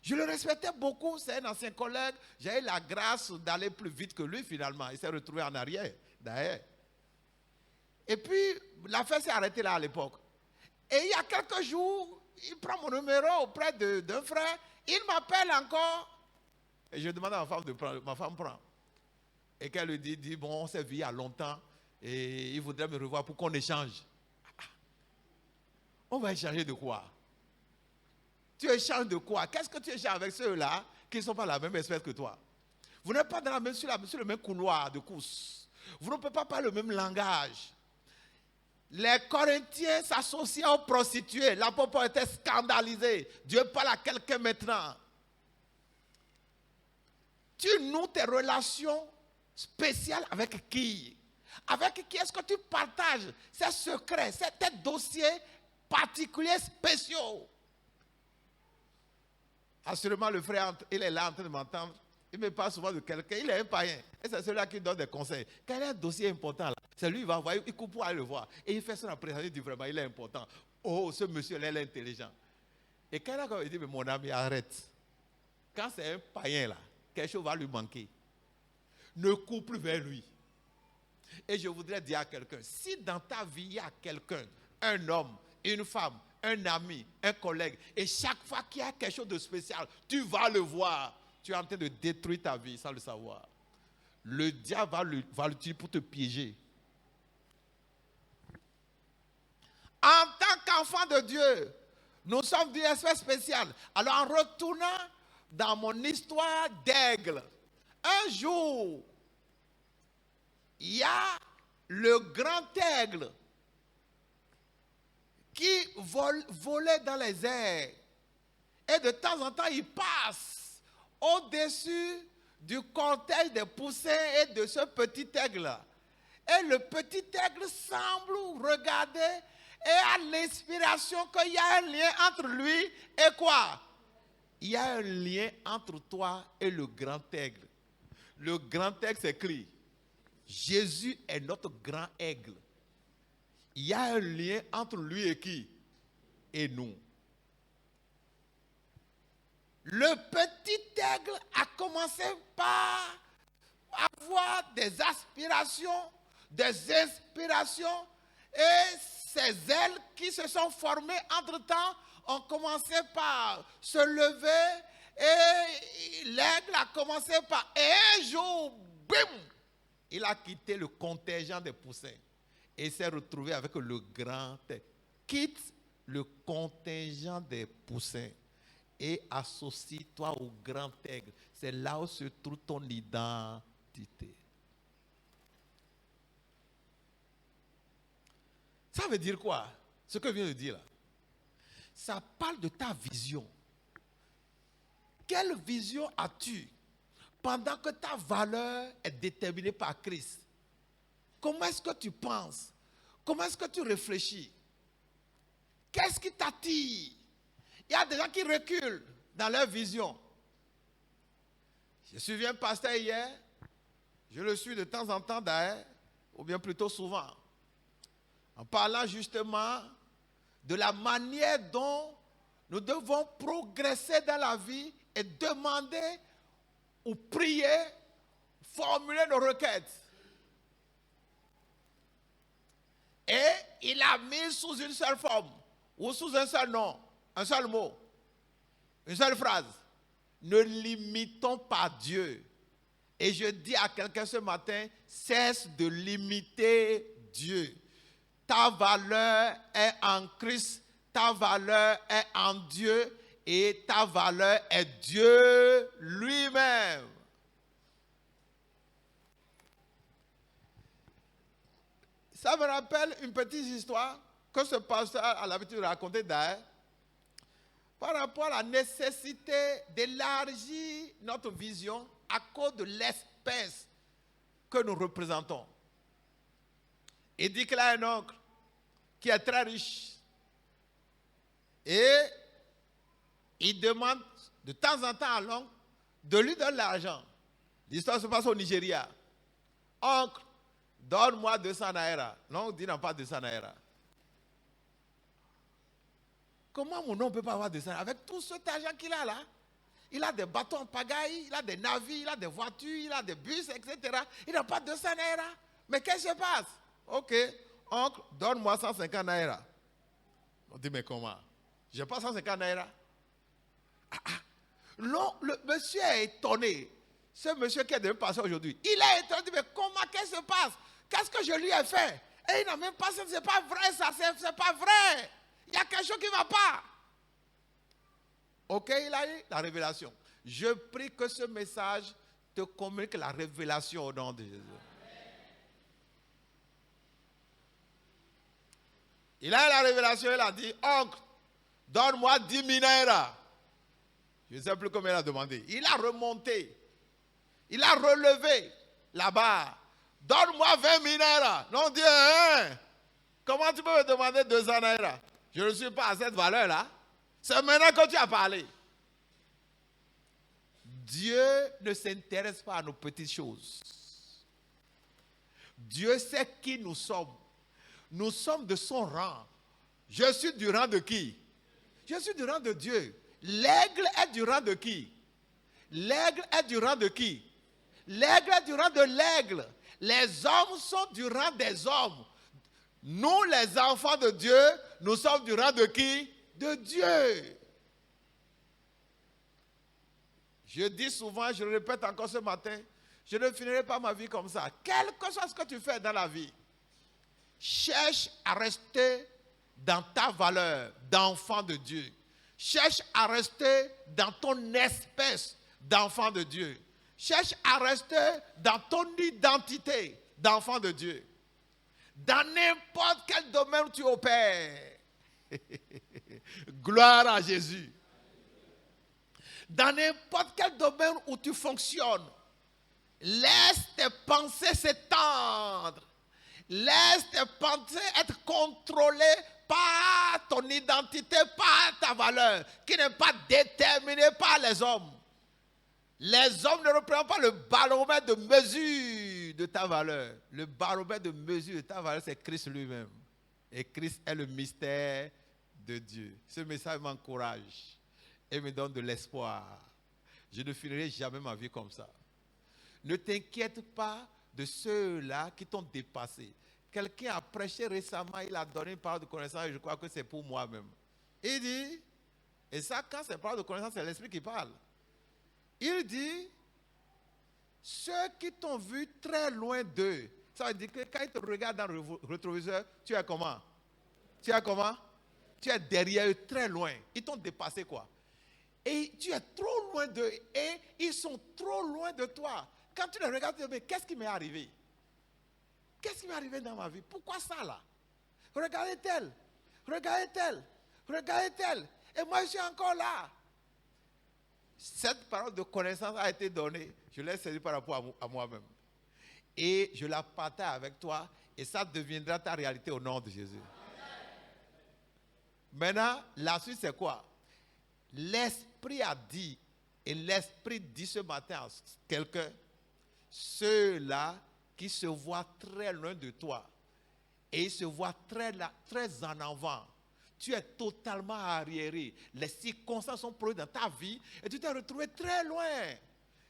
Je le respectais beaucoup, c'est un ancien collègue. J'ai eu la grâce d'aller plus vite que lui finalement. Il s'est retrouvé en arrière, derrière. Et puis, l'affaire s'est arrêtée là à l'époque. Et il y a quelques jours, il prend mon numéro auprès d'un frère. Il m'appelle encore. Et je demande à ma femme de prendre. Ma femme prend. Et qu'elle lui dit, bon, on s'est vu il y a longtemps. Et il voudrait me revoir pour qu'on échange. On va échanger de quoi? Tu échanges de quoi? Qu'est-ce que tu échanges avec ceux-là qui ne sont pas la même espèce que toi? Vous n'êtes pas sur le même couloir de course. Vous ne pouvez pas parler le même langage. Les Corinthiens s'associaient aux prostituées. L'apôtre Paul était scandalisé. Dieu parle à quelqu'un maintenant. Tu noues tes relations spéciales avec qui? Avec qui est-ce que tu partages ces secrets, ces dossiers particuliers, spéciaux? Assurément, le frère, il est là en train de m'entendre. Il me parle souvent de quelqu'un. Il est un païen. Et c'est celui-là qui donne des conseils. Quand il y a un dossier important là, c'est lui qui va voir. Il coupe pour aller le voir. Et il fait son appréciation. Il dit vraiment, il est important. Oh, ce monsieur-là, il est intelligent. Et quand il dit, mais mon ami, arrête. Quand c'est un païen là, quelque chose va lui manquer. Ne cours plus vers lui. Et je voudrais dire à quelqu'un, si dans ta vie, il y a quelqu'un, un homme, une femme, un ami, un collègue, et chaque fois qu'il y a quelque chose de spécial, tu vas le voir. Tu es en train de détruire ta vie sans le savoir. Le diable va l'utiliser pour te piéger. En tant qu'enfant de Dieu, nous sommes d'une espèce spéciale. Alors en retournant dans mon histoire d'aigle, un jour, il y a le grand aigle qui volait dans les airs. Et de temps en temps, il passe au-dessus du cortège des poussins et de ce petit aigle-là. Et le petit aigle semble regarder et a l'inspiration qu'il y a un lien entre lui et quoi? Il y a un lien entre toi et le grand aigle. Le grand aigle s'écrit, Jésus est notre grand aigle. Il y a un lien entre lui et qui? Et nous. Le petit aigle a commencé par avoir des aspirations, des inspirations, et ses ailes qui se sont formées entre-temps ont commencé par se lever, et l'aigle a commencé par, et un jour, bim, il a quitté le contingent des poussins et s'est retrouvé avec le grand aigle. Quitte le contingent des poussins et associe-toi au grand aigle. C'est là où se trouve ton identité. Ça veut dire quoi? Ce que je viens de dire là. Ça parle de ta vision. Quelle vision as-tu pendant que ta valeur est déterminée par Christ? Comment est-ce que tu penses? Comment est-ce que tu réfléchis? Qu'est-ce qui t'attire? Il y a des gens qui reculent dans leur vision. Je suis un pasteur hier, je le suis de temps en temps d'ailleurs, ou bien plutôt souvent, en parlant justement de la manière dont nous devons progresser dans la vie et demander ou prier, formuler nos requêtes. Et il a mis sous une seule forme, ou sous un seul nom, un seul mot, une seule phrase. Ne limitons pas Dieu. Et je dis à quelqu'un ce matin, cesse de limiter Dieu. Ta valeur est en Christ, ta valeur est en Dieu et ta valeur est Dieu lui-même. Ça me rappelle une petite histoire que ce pasteur a l'habitude de raconter d'ailleurs par rapport à la nécessité d'élargir notre vision à cause de l'espèce que nous représentons. Il dit qu'il a un oncle qui est très riche et il demande de temps en temps à l'oncle de lui donner l'argent. L'histoire se passe au Nigeria. Oncle, donne-moi 200 naira. L'oncle dit non, pas 200 naira. comment mon nom ne peut pas avoir de ça? Avec tout cet argent qu'il a là, il a des bateaux en pagaille, il a des navires, il a des voitures, il a des bus, etc. Il n'a pas 200 naira. Mais qu'est-ce qui se passe? Ok, oncle, donne-moi 150 naira. On dit, mais comment? Je n'ai pas 150 naira. Non, le monsieur est étonné. Ce monsieur qui est devenu pasteur aujourd'hui, il est étonné. Mais comment, qu'est-ce qui se passe? Qu'est-ce que je lui ai fait? Et il n'a même pas, c'est pas vrai ça, c'est pas vrai. Il y a quelque chose qui ne va pas. Ok, il a eu la révélation. Je prie que ce message te communique la révélation au nom de Jésus. Il a eu la révélation, il a dit, oncle, donne-moi 10 naira. Je ne sais plus combien il a demandé. Il a remonté. Il a relevé la barre. Donne-moi 20 naira. Non, Dieu, hein? Comment tu peux me demander 200 naira? Je ne suis pas à cette valeur-là. C'est maintenant que tu as parlé. Dieu ne s'intéresse pas à nos petites choses. Dieu sait qui nous sommes. Nous sommes de son rang. Je suis du rang de qui? Je suis du rang de Dieu. L'aigle est du rang de qui? L'aigle est du rang de qui? L'aigle est du rang de l'aigle. Les hommes sont du rang des hommes. Nous, les enfants de Dieu, nous sommes du rang de qui? De Dieu. Je dis souvent, je le répète encore ce matin, je ne finirai pas ma vie comme ça. Quel que soit ce que tu fais dans la vie, cherche à rester dans ta valeur d'enfant de Dieu. Cherche à rester dans ton espèce d'enfant de Dieu. Cherche à rester dans ton identité d'enfant de Dieu. Dans n'importe quel domaine où tu opères. Gloire à Jésus. Dans n'importe quel domaine où tu fonctionnes, laisse tes pensées s'étendre. Laisse tes pensées être contrôlées par ton identité, par ta valeur, qui n'est pas déterminée par les hommes. Les hommes ne représentent pas le baromètre de mesure de ta valeur. Le baromètre de mesure de ta valeur, c'est Christ lui-même. Et Christ est le mystère de Dieu. Ce message m'encourage et me donne de l'espoir. Je ne finirai jamais ma vie comme ça. Ne t'inquiète pas de ceux-là qui t'ont dépassé. Quelqu'un a prêché récemment, il a donné une parole de connaissance et je crois que c'est pour moi-même. Il dit, et ça quand c'est parole de connaissance, c'est l'Esprit qui parle. Il dit, ceux qui t'ont vu très loin d'eux, ça veut dire que quand ils te regardent dans le rétroviseur, tu es comment? Tu es comment? Tu es derrière eux, très loin. Ils t'ont dépassé quoi? Et tu es trop loin d'eux et ils sont trop loin de toi. Quand tu les regardes, tu te dis, mais qu'est-ce qui m'est arrivé? Qu'est-ce qui m'est arrivé dans ma vie? Pourquoi ça là? Regardez tel, regardez tel, regardez tel. Et moi je suis encore là. Cette parole de connaissance a été donnée. Je l'ai saisie par rapport à moi-même. Et je la partage avec toi et ça deviendra ta réalité au nom de Jésus. Maintenant, la suite c'est quoi? L'Esprit a dit, et l'Esprit dit ce matin à quelqu'un, ceux-là qui se voient très loin de toi et ils se voient très en avant. Tu es totalement arriéré. Les circonstances sont produites dans ta vie et tu t'es retrouvé très loin.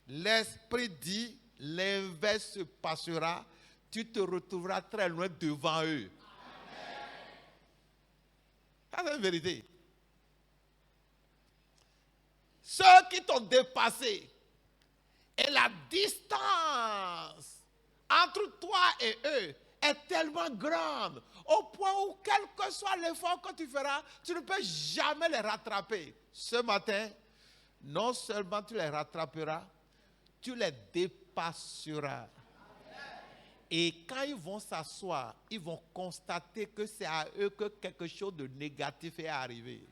L'Esprit dit, l'inverse se passera. Tu te retrouveras très loin devant eux. Ça, c'est la vérité. Ceux qui t'ont dépassé et la distance entre toi et eux est tellement grande au point où quel que soit l'effort que tu feras, tu ne peux jamais les rattraper. Ce matin, non seulement tu les rattraperas, tu les dépasseras. Et quand ils vont s'asseoir, ils vont constater que c'est à eux que quelque chose de négatif est arrivé.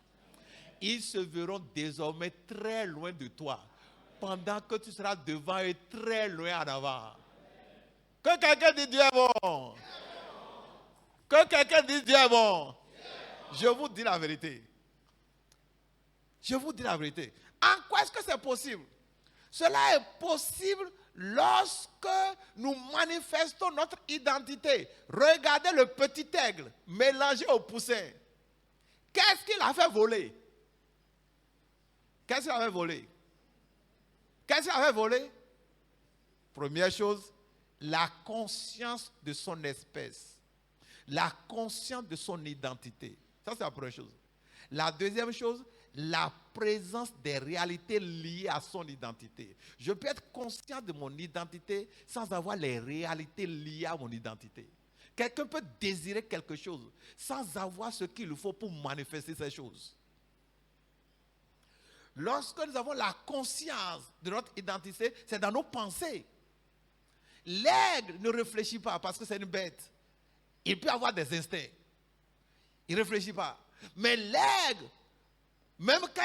Ils se verront désormais très loin de toi, pendant que tu seras devant eux très loin en avant. Que quelqu'un dise Dieu est bon. Que quelqu'un dise Dieu est bon. Je vous dis la vérité. Je vous dis la vérité. En quoi est-ce que c'est possible? Cela est possible lorsque nous manifestons notre identité. Regardez le petit aigle mélangé au poussin. Qu'est-ce qu'il a fait voler? Qu'est-ce qu'il a fait voler? Qu'est-ce qu'il a fait voler? Première chose, la conscience de son espèce. La conscience de son identité. Ça, c'est la première chose. La deuxième chose, la présence des réalités liées à son identité. Je peux être conscient de mon identité sans avoir les réalités liées à mon identité. Quelqu'un peut désirer quelque chose sans avoir ce qu'il faut pour manifester ces choses. Lorsque nous avons la conscience de notre identité, c'est dans nos pensées. L'aigle ne réfléchit pas parce que c'est une bête. Il peut avoir des instincts. Il ne réfléchit pas. Mais l'aigle, même quand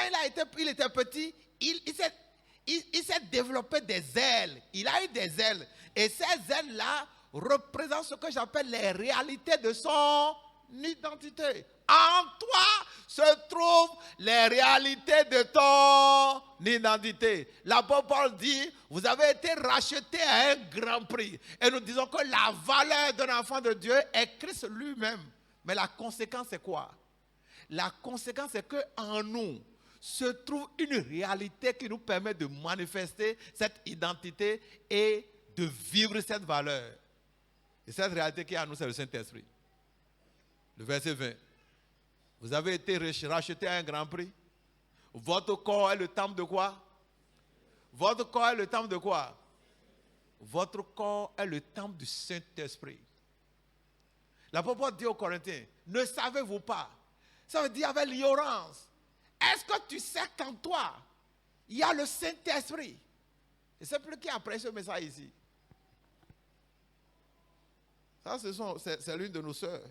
il était petit, il s'est développé des ailes. Il a eu des ailes. Et ces ailes-là représentent ce que j'appelle les réalités de son identité. En toi se trouvent les réalités de ton identité. L'apôtre Paul dit, vous avez été rachetés à un grand prix. Et nous disons que la valeur d'un enfant de Dieu est Christ lui-même. Mais la conséquence c'est quoi? La conséquence c'est qu'en nous se trouve une réalité qui nous permet de manifester cette identité et de vivre cette valeur. Et cette réalité qui est en nous, c'est le Saint-Esprit. Le verset 20. Vous avez été rachetés à un grand prix. Votre corps est le temple de quoi? Votre corps est le temple de quoi? Votre corps est le temple du Saint-Esprit. L'apôtre dit aux Corinthiens, ne savez-vous pas? Ça veut dire avec l'ignorance. Est-ce que tu sais qu'en toi, il y a le Saint-Esprit? Et c'est plus qui a prêché ce message ici. Ça, c'est l'une de nos sœurs.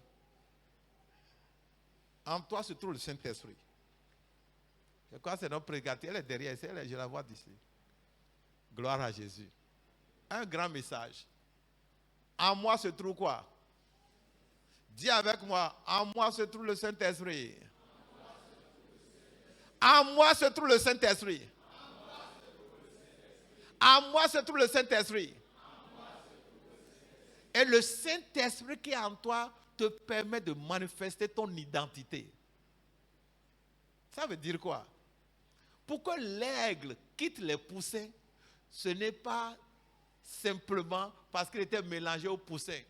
En toi se trouve le Saint-Esprit. Je crois que c'est notre prédicatrice. Elle est derrière ici. Je la vois d'ici. Gloire à Jésus. Un grand message. En moi se trouve quoi? Dis avec moi. En moi se trouve le Saint-Esprit. En moi se trouve le Saint-Esprit. En moi se trouve le Saint-Esprit. Et le Saint-Esprit qui est en toi te permet de manifester ton identité. Ça veut dire quoi? Pour que l'aigle quitte les poussins, ce n'est pas simplement parce qu'il était mélangé aux poussins.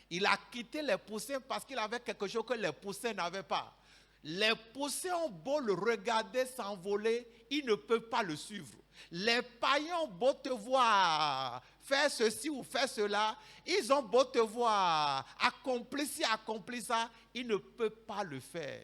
Il a quitté les poussins parce qu'il avait quelque chose que les poussins n'avaient pas. Les poussins ont beau le regarder s'envoler, ils ne peuvent pas le suivre. Les païens ont beau te voir faire ceci ou faire cela, ils ont beau te voir accomplir ci, accomplir ça, ils ne peuvent pas le faire.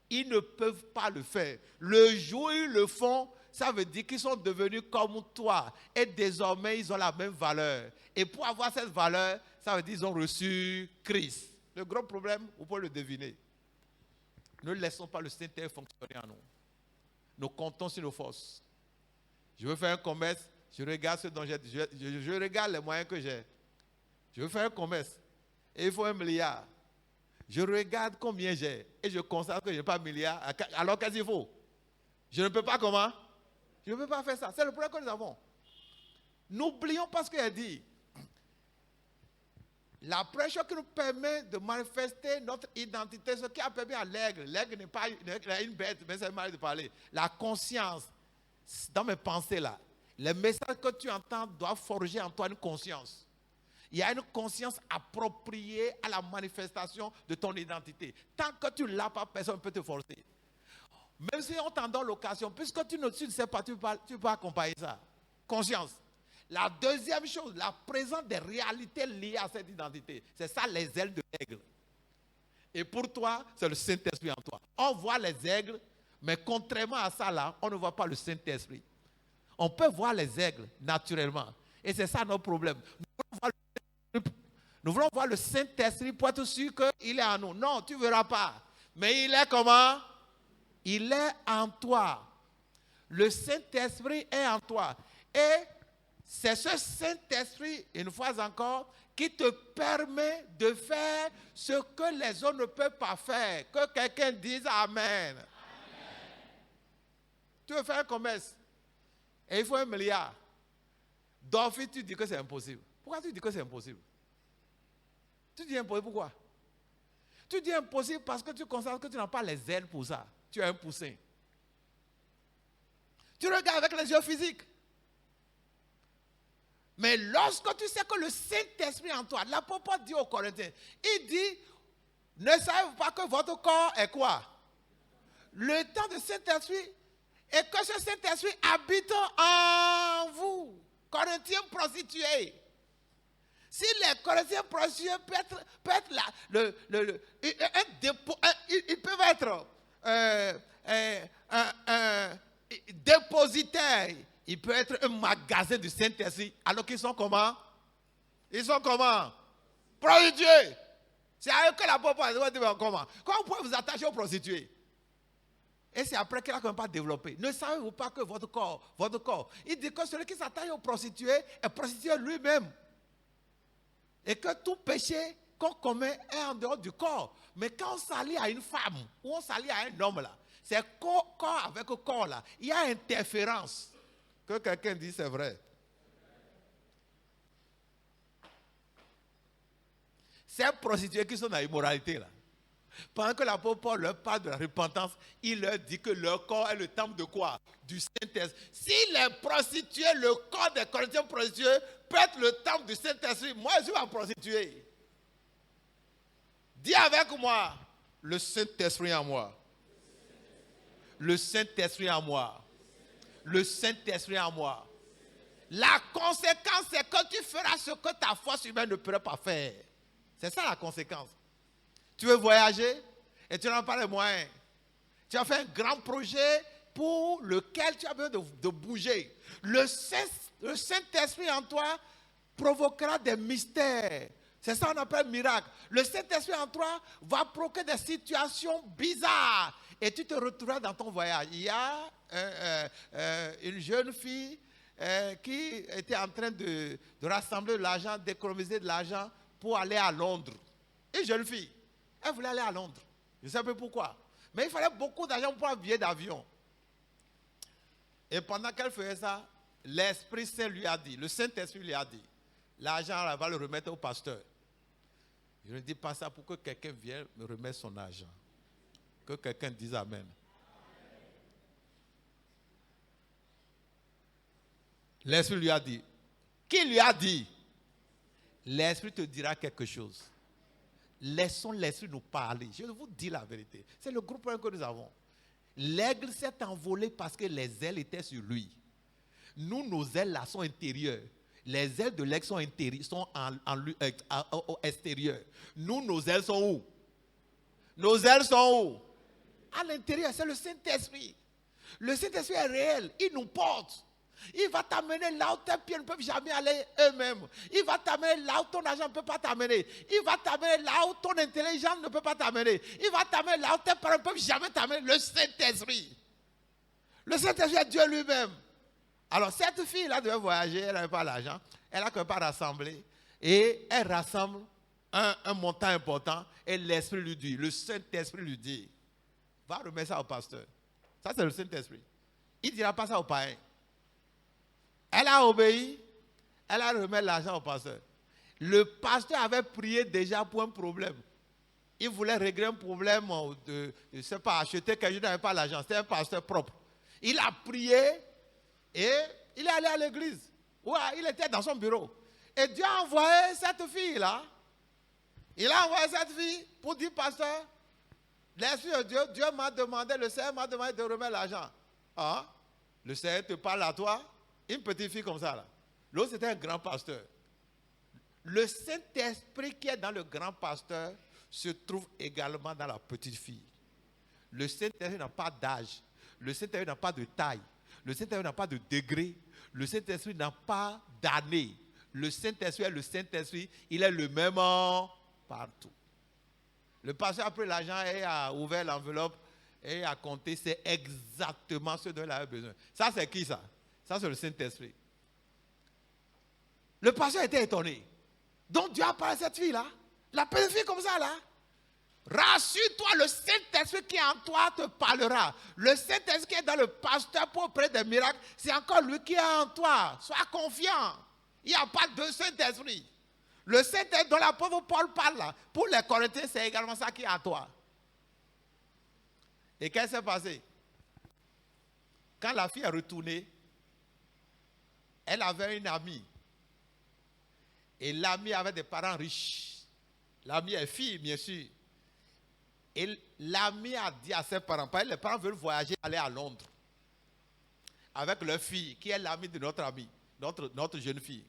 Ils ne peuvent pas le faire. Le jour où ils le font, ça veut dire qu'ils sont devenus comme toi. Et désormais, ils ont la même valeur. Et pour avoir cette valeur, ça veut dire qu'ils ont reçu Christ. Le gros problème, vous pouvez le deviner. Ne laissons pas le Saint-Esprit fonctionner en nous. Nous comptons sur nos forces. Je veux faire un commerce, je regarde ce dont je regarde les moyens que j'ai. Je veux faire un commerce et il faut 1 milliard. Je regarde combien j'ai et je constate que je n'ai pas 1 milliard. Alors qu'est-ce qu'il faut? Je ne peux pas comment? Je ne peux pas faire ça. C'est le problème que nous avons. N'oublions pas ce qu'il a dit. La première chose qui nous permet de manifester notre identité, ce qui a permis à l'aigle. L'aigle n'est pas une bête, mais c'est mal de parler. La conscience, dans mes pensées là, les messages que tu entends doivent forger en toi une conscience. Il y a une conscience appropriée à la manifestation de ton identité. Tant que tu ne l'as pas, personne ne peut te forcer. Même si on t'en donne l'occasion, puisque tu ne sais pas, tu peux accompagner ça. Conscience. La deuxième chose, la présence des réalités liées à cette identité. C'est ça les ailes de l'aigle. Et pour toi, c'est le Saint-Esprit en toi. On voit les aigles, mais contrairement à ça là, on ne voit pas le Saint-Esprit. On peut voir les aigles naturellement. Et c'est ça notre problème. Nous voulons voir le Saint-Esprit pour être sûr qu'il est en nous. Non, tu ne verras pas. Mais il est comment? Il est en toi. Le Saint-Esprit est en toi. Et c'est ce Saint-Esprit, une fois encore, qui te permet de faire ce que les autres ne peuvent pas faire. Que quelqu'un dise Amen. Amen. Tu veux faire un commerce et il faut 1 milliard. D'office, tu dis que c'est impossible. Pourquoi tu dis que c'est impossible? Tu dis impossible, pourquoi? Tu dis impossible parce que tu constates que tu n'as pas les ailes pour ça. Tu es un poussin. Tu regardes avec les yeux physiques. Mais lorsque tu sais que le Saint-Esprit en toi, l'apôtre Paul dit aux Corinthiens, il dit, ne savez-vous pas que votre corps est quoi? Le temps du Saint-Esprit, et que ce Saint-Esprit habite en vous. Corinthiens prostitués. Si les Corinthiens prostitués peuvent être là, ils peuvent être dépositaires, ils peuvent être un magasin du Saint-Esprit, alors qu'ils sont comment? Ils sont comment? Prostitués. C'est à eux que la pauvre dit comment? Comment vous pouvez vous attacher aux prostituées? Et c'est après qu'il a quand même pas développé. Ne savez-vous pas que votre corps, il dit que celui qui s'attache aux prostituées est prostitué lui-même. Et que tout péché qu'on commet est en dehors du corps. Mais quand on s'allie à une femme, ou on s'allie à un homme là, c'est corps avec corps là, il y a interférence. Que quelqu'un dit c'est vrai. Ces prostituées qui sont dans l'immoralité là, pendant que l'apôtre Paul leur parle de la repentance, il leur dit que leur corps est le temple de quoi? Du Saint-Esprit. Si les prostituées, le corps des Corinthiens prostitués peut être le temple du Saint-Esprit, moi je suis ma prostituée. Dis avec moi, le Saint-Esprit en moi. Le Saint-Esprit en moi. Le Saint-Esprit en moi. La conséquence, c'est que tu feras ce que ta force humaine ne pourrait pas faire. C'est ça la conséquence. Tu veux voyager et tu n'as pas les moyens. Tu as fait un grand projet pour lequel tu as besoin de bouger. Le Saint-Esprit en toi provoquera des mystères. C'est ça qu'on appelle miracle. Le Saint-Esprit en toi va provoquer des situations bizarres. Et tu te retrouveras dans ton voyage. Il y a une jeune fille qui était en train de rassembler de l'argent, d'économiser de l'argent pour aller à Londres. Une jeune fille. Elle voulait aller à Londres. Je ne sais pas pourquoi. Mais il fallait beaucoup d'argent pour un billet d'avion. Et pendant qu'elle faisait ça, l'Esprit Saint lui a dit, le Saint-Esprit lui a dit, l'argent, elle va le remettre au pasteur. Je ne dis pas ça pour que quelqu'un vienne me remettre son argent. Que quelqu'un dise Amen. L'Esprit lui a dit. Qui lui a dit? L'Esprit te dira quelque chose. Laissons l'Esprit nous parler. Je vous dis la vérité. C'est le groupe que nous avons. L'aigle s'est envolé parce que les ailes étaient sur lui. Nous, nos ailes là sont intérieures. Les ailes de l'aigle sont extérieures. Nous, nos ailes sont où? Nos ailes sont où? À l'intérieur, c'est le Saint-Esprit. Le Saint-Esprit est réel. Il nous porte. Il va t'amener là où tes pieds ne peuvent jamais aller eux-mêmes. Il va t'amener là où ton argent ne peut pas t'amener. Il va t'amener là où ton intelligence ne peut pas t'amener. Il va t'amener là où tes parents ne peuvent jamais t'amener. Le Saint-Esprit. Le Saint-Esprit est Dieu lui-même. Alors cette fille-là devait voyager, elle n'avait pas l'argent. Elle n'a que pas rassemblé. Et elle rassemble un montant important. Et l'Esprit lui dit, le Saint-Esprit lui dit, va remettre ça au pasteur. Ça c'est le Saint-Esprit. Il ne dira pas ça au païen. Elle a obéi, elle a remis l'argent au pasteur. Le pasteur avait prié déjà pour un problème. Il voulait régler un problème de, je ne sais pas, acheter quelque chose, n'avait pas l'argent. C'était un pasteur propre. Il a prié et il est allé à l'église. Ouais, il était dans son bureau. Et Dieu a envoyé cette fille-là. Il a envoyé cette fille pour dire, pasteur, l'Esprit de Dieu, Dieu m'a demandé, le Seigneur m'a demandé de remettre l'argent. Ah, le Seigneur te parle à toi? Une petite fille comme ça là. L'autre c'était un grand pasteur. Le Saint-Esprit qui est dans le grand pasteur se trouve également dans la petite fille. Le Saint-Esprit n'a pas d'âge. Le Saint-Esprit n'a pas de taille. Le Saint-Esprit n'a pas de degré. Le Saint-Esprit n'a pas d'année. Le Saint-Esprit est le Saint-Esprit. Il est le même partout. Le pasteur a pris l'argent et a ouvert l'enveloppe et a compté. C'est exactement ce dont il avait besoin. Ça c'est qui ça? Ça, c'est le Saint-Esprit. Le pasteur était étonné. Donc, Dieu a parlé à cette fille-là. La petite fille comme ça, là. Rassure-toi, le Saint-Esprit qui est en toi te parlera. Le Saint-Esprit qui est dans le pasteur pour opérer des miracles, c'est encore lui qui est en toi. Sois confiant. Il n'y a pas de Saint-Esprit. Le Saint-Esprit dont l'apôtre Paul parle là, pour les Corinthiens, c'est également ça qui est à toi. Et qu'est-ce qui s'est passé? Quand la fille est retournée, elle avait une amie. Et l'amie avait des parents riches. L'amie est fille, bien sûr. Et l'amie a dit à ses parents, parce que les parents veulent voyager, aller à Londres. Avec leur fille, qui est l'amie de notre amie, notre jeune fille.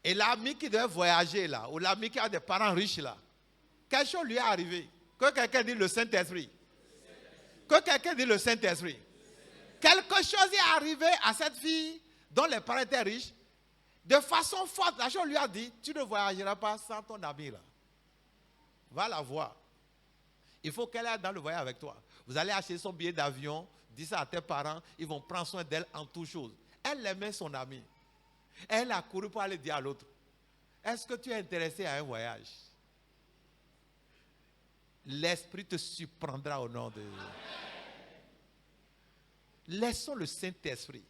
Et l'ami qui devait voyager là, ou l'ami qui a des parents riches là, quelque chose lui est arrivé. Que quelqu'un dise le Saint-Esprit. Que quelqu'un dise le Saint-Esprit. Quelque chose est arrivé à cette fille dont les parents étaient riches. De façon forte, la chose lui a dit, tu ne voyageras pas sans ton ami là. Va la voir. Il faut qu'elle aille dans le voyage avec toi. Vous allez acheter son billet d'avion, dis ça à tes parents, ils vont prendre soin d'elle en toutes choses. Elle aimait son ami. Elle a couru pour aller dire à l'autre, est-ce que tu es intéressé à un voyage? L'Esprit te surprendra au nom de Dieu. Laissons le Saint-Esprit.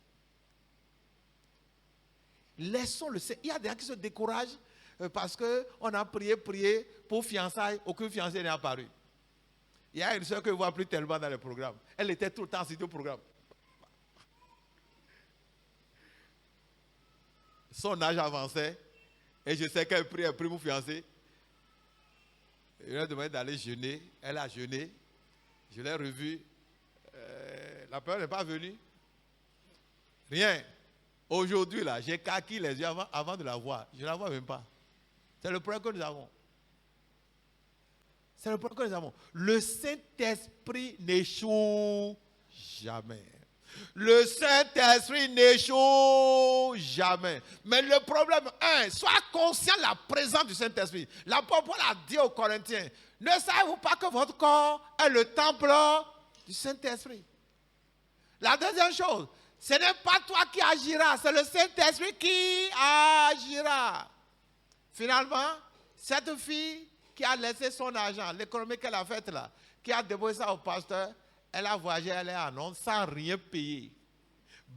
Laissons le Saint-Esprit. Il y a des gens qui se découragent parce qu'on a prié pour fiançailles, aucune fiancée n'est apparue. Il y a une soeur que je ne vois plus tellement dans le programme. Elle était tout le temps assistée au programme. Son âge avançait et je sais qu'elle prie pour fiancée. Je lui ai demandé d'aller jeûner. Elle a jeûné. Je l'ai revue. La peur n'est pas venue. Rien. Aujourd'hui, là, j'ai caqué les yeux avant de la voir. Je ne la vois même pas. C'est le problème que nous avons. C'est le problème que nous avons. Le Saint-Esprit n'échoue jamais. Le Saint-Esprit n'échoue jamais. Mais le problème, sois conscient de la présence du Saint-Esprit. L'apôtre Paul a dit aux Corinthiens, ne savez-vous pas que votre corps est le temple du Saint-Esprit? La deuxième chose, ce n'est pas toi qui agiras, c'est le Saint-Esprit qui agira. Finalement, cette fille qui a laissé son argent, l'économie qu'elle a faite là, qui a déposé ça au pasteur, elle a voyagé, elle est à Londres sans rien payer.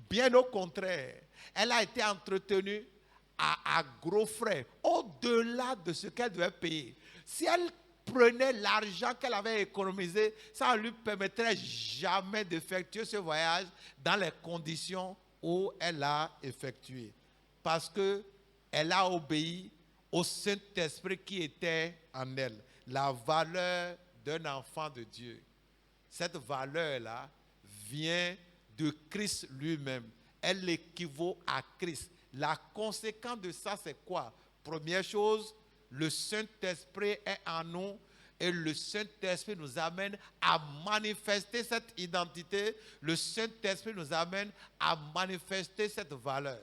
Bien au contraire, elle a été entretenue à gros frais, au-delà de ce qu'elle devait payer. Si elle prenait l'argent qu'elle avait économisé, ça ne lui permettrait jamais d'effectuer ce voyage dans les conditions où elle l'a effectué. Parce qu'elle a obéi au Saint-Esprit qui était en elle. La valeur d'un enfant de Dieu. Cette valeur-là vient de Christ lui-même. Elle équivaut à Christ. La conséquence de ça, c'est quoi? Première chose, le Saint-Esprit est en nous et le Saint-Esprit nous amène à manifester cette identité. Le Saint-Esprit nous amène à manifester cette valeur.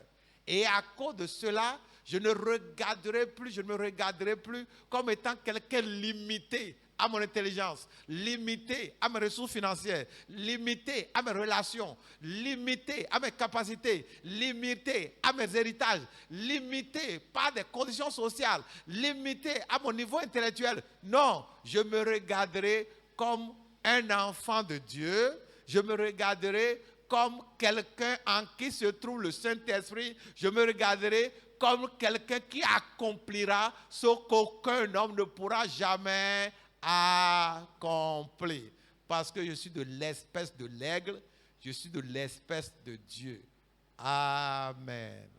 Et à cause de cela, je ne me regarderai plus comme étant quelqu'un limité à mon intelligence, limité à mes ressources financières, limité à mes relations, limité à mes capacités, limité à mes héritages, limité par des conditions sociales, limité à mon niveau intellectuel. Non, je me regarderai comme un enfant de Dieu, je me regarderai comme quelqu'un en qui se trouve le Saint-Esprit, je me regarderai comme quelqu'un qui accomplira ce qu'aucun homme ne pourra jamais accomplir. Parce que je suis de l'espèce de l'aigle, je suis de l'espèce de Dieu. Amen.